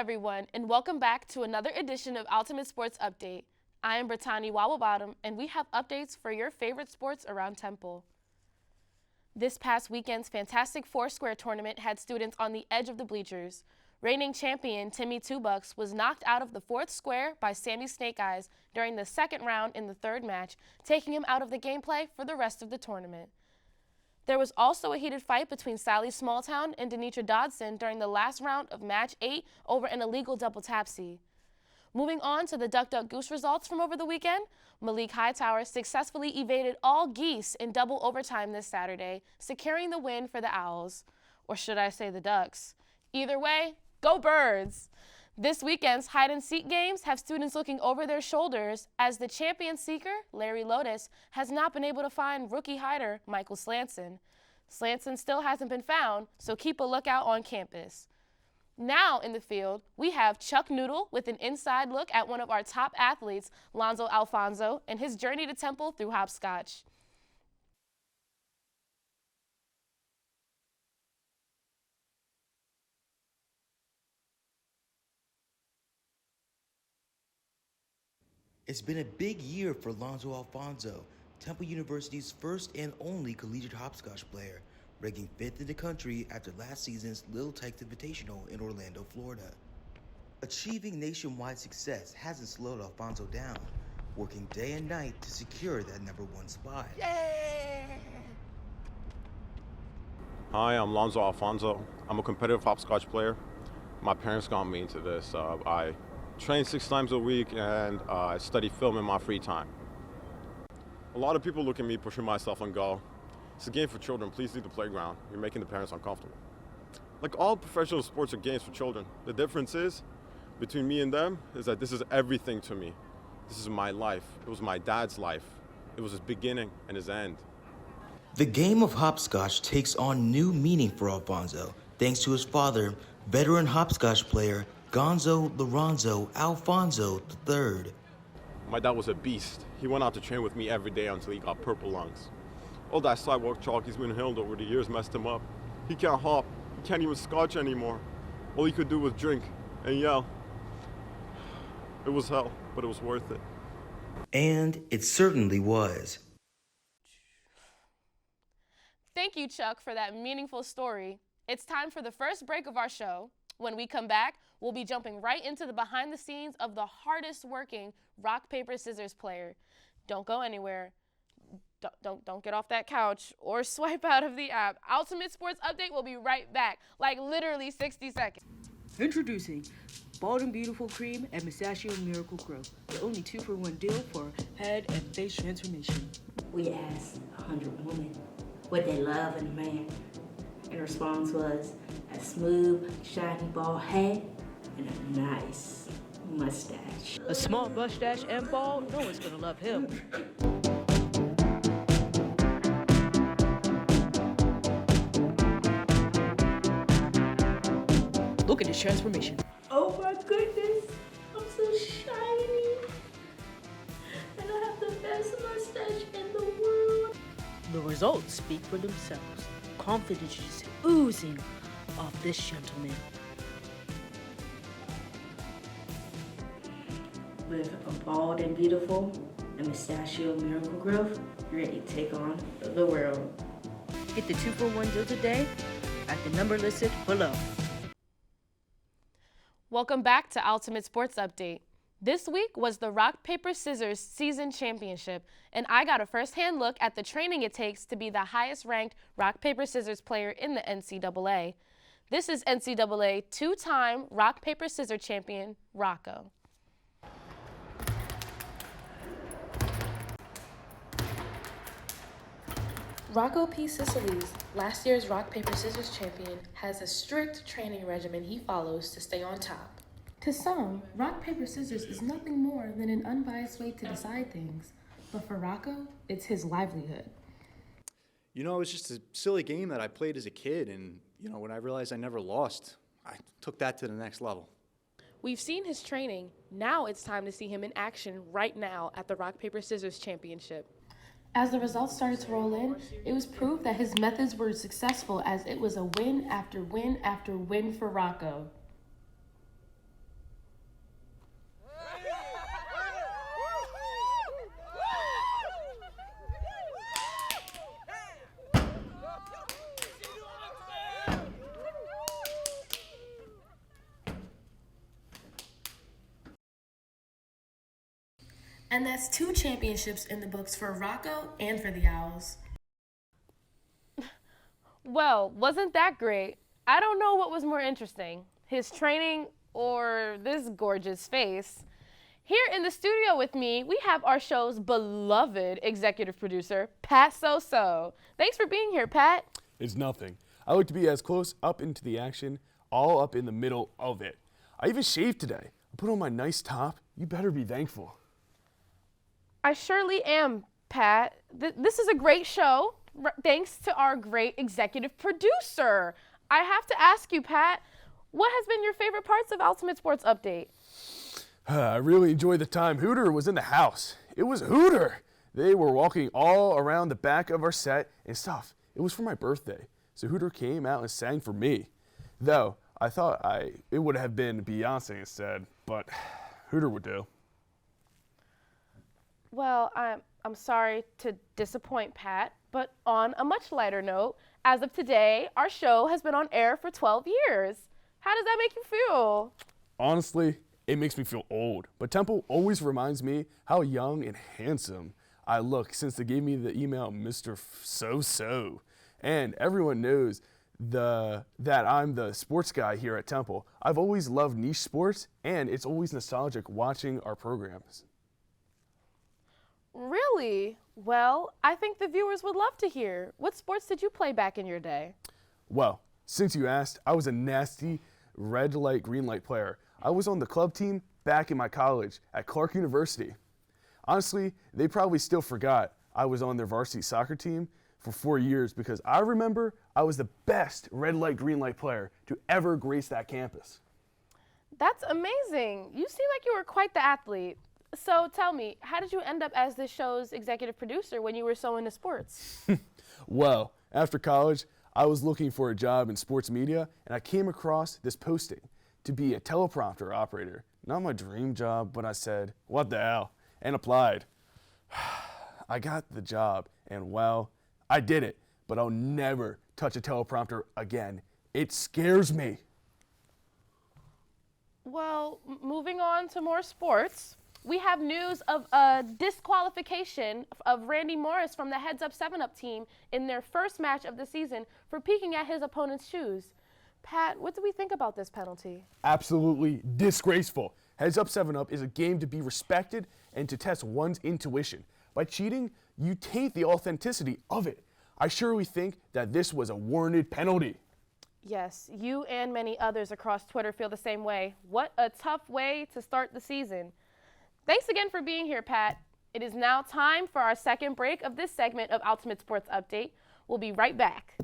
everyone, and welcome back to another edition of Owltimate Sports Update. I am Brittany Wobblebottom, and we have updates for your favorite sports around Temple. This past weekend's Fantastic Foursquare tournament had students on the edge of the bleachers. Reigning champion Timmy Two Bucks was knocked out of the fourth square by Sammy Snake Eyes during the second round in the third match, taking him out of the gameplay for the rest of the tournament. There was also a heated fight between Sally Smalltown and Denitra Dodson during the last round of match 8 over an illegal double tapsy. Moving on to the Duck Duck Goose results from over the weekend, Malik Hightower successfully evaded all geese in double overtime this Saturday, securing the win for the Owls. Or should I say the Ducks? Either way, go Birds! This weekend's hide-and-seek games have students looking over their shoulders as the champion seeker, Larry Lotus, has not been able to find rookie hider Michael Slanson. Slanson still hasn't been found, so keep a lookout on campus. Now in the field, we have Chuck Noodle with an inside look at one of our top athletes, Lonzo Alfonso, and his journey to Temple through hopscotch. It's been a big year for Lonzo Alfonso, Temple University's first and only collegiate hopscotch player, ranking 5th in the country after last season's Little Tykes Invitational in Orlando, Florida. Achieving nationwide success hasn't slowed Alfonso down, working day and night to secure that #1 spot. Yeah! Hi, I'm Lonzo Alfonso. I'm a competitive hopscotch player. My parents got me into this. I train 6 times a week and I study film in my free time. A lot of people look at me pushing myself and go, "It's a game for children, please leave the playground. You're making the parents uncomfortable." Like all professional sports are games for children. The difference is, between me and them, is that this is everything to me. This is my life. It was my dad's life. It was his beginning and his end. The game of hopscotch takes on new meaning for Alfonso, thanks to his father, veteran hopscotch player Gonzo Lorenzo Alfonso III. My dad was a beast. He went out to train with me every day until he got purple lungs. All that sidewalk chalk he's been inhaled over the years messed him up. He can't hop. He can't even scotch anymore. All he could do was drink and yell. It was hell, but it was worth it. And it certainly was. Thank you, Chuck, for that meaningful story. It's time for the first break of our show. When we come back, we'll be jumping right into the behind the scenes of the hardest working rock, paper, scissors player. Don't go anywhere. Don't get off that couch or swipe out of the app. Owltimate Sports Update will be right back, like literally 60 seconds. Introducing Bald and Beautiful Cream and Mustachio Miracle Grow, the only 2-for-1 deal for head and face transformation. We asked 100 women what they love in a man, and the response was a smooth, shiny bald head and a nice mustache. A small mustache and bald, no one's gonna love him. Look at his transformation. Oh my goodness, I'm so shiny. And I have the best mustache in the world. The results speak for themselves. Confidence is oozing off this gentleman. With a bald and beautiful and mustachio miracle growth, you're ready to take on the world. Get the 2-for-1 deal today at the number listed below. Welcome back to Owltimate Sports Update. This week was the Rock, Paper, Scissors Season Championship, and I got a first-hand look at the training it takes to be the highest-ranked Rock, Paper, Scissors player in the NCAA. This is NCAA 2-time Rock, Paper, Scissors champion, Rocco. Rocco P. Sicily's, last year's Rock, Paper, Scissors champion, has a strict training regimen he follows to stay on top. To some, rock, paper, scissors is nothing more than an unbiased way to decide things. But for Rocco, it's his livelihood. You know, it was just a silly game that I played as a kid, and, when I realized I never lost, I took that to the next level. We've seen his training. Now it's time to see him in action right now at the Rock, Paper, Scissors Championship. As the results started to roll in, it was proof that his methods were successful as it was a win after win after win for Rocco. And that's 2 championships in the books for Rocco and for the Owls. Well, wasn't that great? I don't know what was more interesting, his training or this gorgeous face. Here in the studio with me, we have our show's beloved executive producer, Pat So. Thanks for being here, Pat. It's nothing. I like to be as close up into the action, all up in the middle of it. I even shaved today. I put on my nice top. You better be thankful. I surely am, Pat. This is a great show, thanks to our great executive producer. I have to ask you, Pat, what has been your favorite parts of Owltimate Sports Update? I really enjoyed the time Hooter was in the house. It was Hooter. They were walking all around the back of our set and stuff. It was for my birthday, so Hooter came out and sang for me. Though, I thought it would have been Beyonce instead, but Hooter would do. Well, I'm sorry to disappoint, Pat, but on a much lighter note, as of today, our show has been on air for 12 years. How does that make you feel? Honestly, it makes me feel old, but Temple always reminds me how young and handsome I look since they gave me the email Mr. So. And everyone knows that I'm the sports guy here at Temple. I've always loved niche sports, and it's always nostalgic watching our programs. Really? Well, I think the viewers would love to hear. What sports did you play back in your day? Well, since you asked, I was a nasty red light, green light player. I was on the club team back in my college at Clark University. Honestly, they probably still forgot I was on their varsity soccer team for 4 years because I remember I was the best red light, green light player to ever grace that campus. That's amazing. You seem like you were quite the athlete. So tell me, how did you end up as this show's executive producer when you were so into sports? Well, after college, I was looking for a job in sports media, and I came across this posting to be a teleprompter operator. Not my dream job, but I said, what the hell, and applied. I got the job, and well, I did it, but I'll never touch a teleprompter again. It scares me. Well, moving on to more sports, we have news of a disqualification of Randy Morris from the Heads Up 7-Up team in their first match of the season for peeking at his opponent's shoes. Pat, what do we think about this penalty? Absolutely disgraceful. Heads Up 7-Up is a game to be respected and to test one's intuition. By cheating, you taint the authenticity of it. I surely think that this was a warranted penalty. Yes, you and many others across Twitter feel the same way. What a tough way to start the season. Thanks again for being here, Pat. It is now time for our second break of this segment of Owltimate Sports Update. We'll be right back.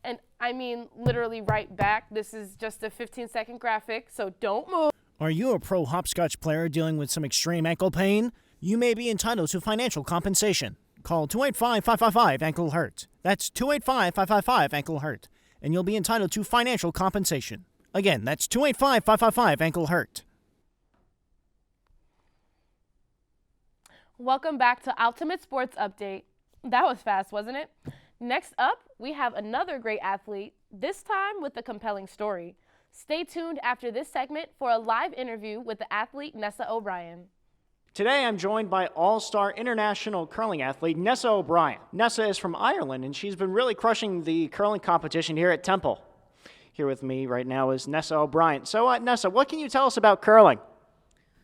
And I mean literally right back. This is just a 15-second graphic, so don't move. Are you a pro hopscotch player dealing with some extreme ankle pain? You may be entitled to financial compensation. Call 285-555-ANKLE-HURT. That's 285-555-ANKLE-HURT. And you'll be entitled to financial compensation. Again, that's 285-555-ANKLE-HURT. Welcome back to Owltimate Sports Update. That was fast, wasn't it? Next up, we have another great athlete, this time with a compelling story. Stay tuned after this segment for a live interview with the athlete Nessa O'Brien. Today I'm joined by all-star international curling athlete Nessa O'Brien. Nessa is from Ireland and she's been really crushing the curling competition here at Temple. Here with me right now is Nessa O'Brien. So Nessa, what can you tell us about curling?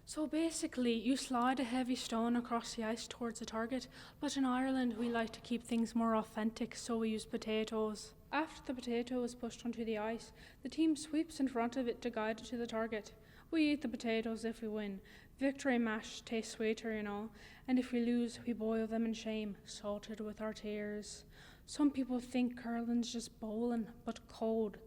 So basically, you slide a heavy stone across the ice towards the target, but in Ireland we like to keep things more authentic, so we use potatoes. After the potato is pushed onto the ice, the team sweeps in front of it to guide it to the target. We eat the potatoes if we win. Victory mash tastes sweeter, you know, and if we lose, we boil them in shame, salted with our tears. Some people think curling's just bowling, but cold.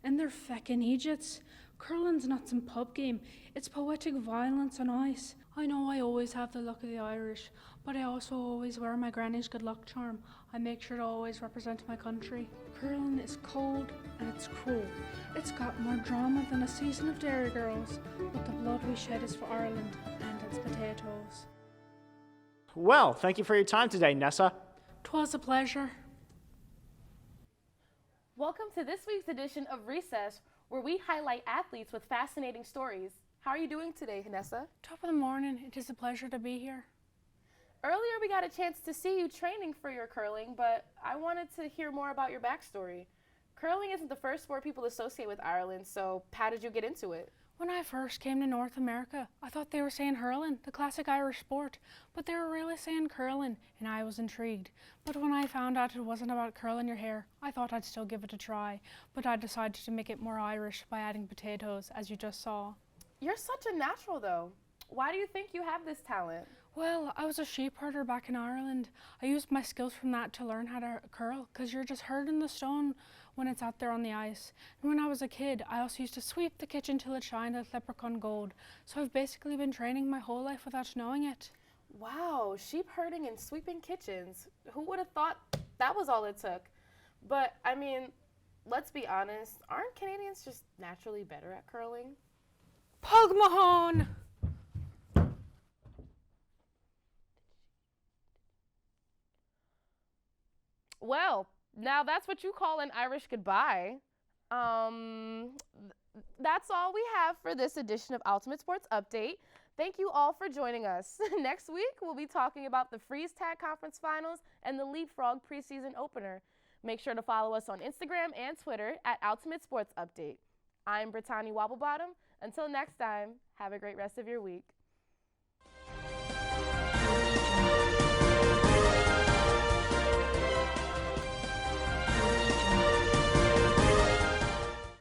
And they're feckin' idiots. Curling's not some pub game, it's poetic violence on ice. I know I always have the luck of the Irish, but I also always wear my granny's good luck charm. I make sure to always represent my country. Curling is cold and it's cruel. It's got more drama than a season of Dairy Girls, but the blood we shed is for Ireland and its potatoes. Well, thank you for your time today, Nessa. 'Twas a pleasure. Welcome to this week's edition of Recess, where we highlight athletes with fascinating stories. How are you doing today, Nessa? Top of the morning, it is a pleasure to be here. Earlier, we got a chance to see you training for your curling, but I wanted to hear more about your backstory. Curling isn't the first sport people associate with Ireland, so how did you get into it? When I first came to North America, I thought they were saying hurling, the classic Irish sport, but they were really saying curling, and I was intrigued. But when I found out it wasn't about curling your hair, I thought I'd still give it a try, but I decided to make it more Irish by adding potatoes, as you just saw. You're such a natural, though. Why do you think you have this talent? Well, I was a sheep herder back in Ireland. I used my skills from that to learn how to curl, because you're just herding the stone when it's out there on the ice. And when I was a kid, I also used to sweep the kitchen till it shined like leprechaun gold. So I've basically been training my whole life without knowing it. Wow, sheep herding and sweeping kitchens. Who would have thought that was all it took? But, I mean, let's be honest, aren't Canadians just naturally better at curling? Pug Mahone! Well, now that's what you call an Irish goodbye. That's all we have for this edition of Ultimate Sports Update. Thank you all for joining us. Next week, we'll be talking about the Freeze Tag Conference Finals and the Leapfrog preseason opener. Make sure to follow us on Instagram and Twitter at Ultimate Sports Update. I'm Brittany Wobblebottom. Until next time, have a great rest of your week.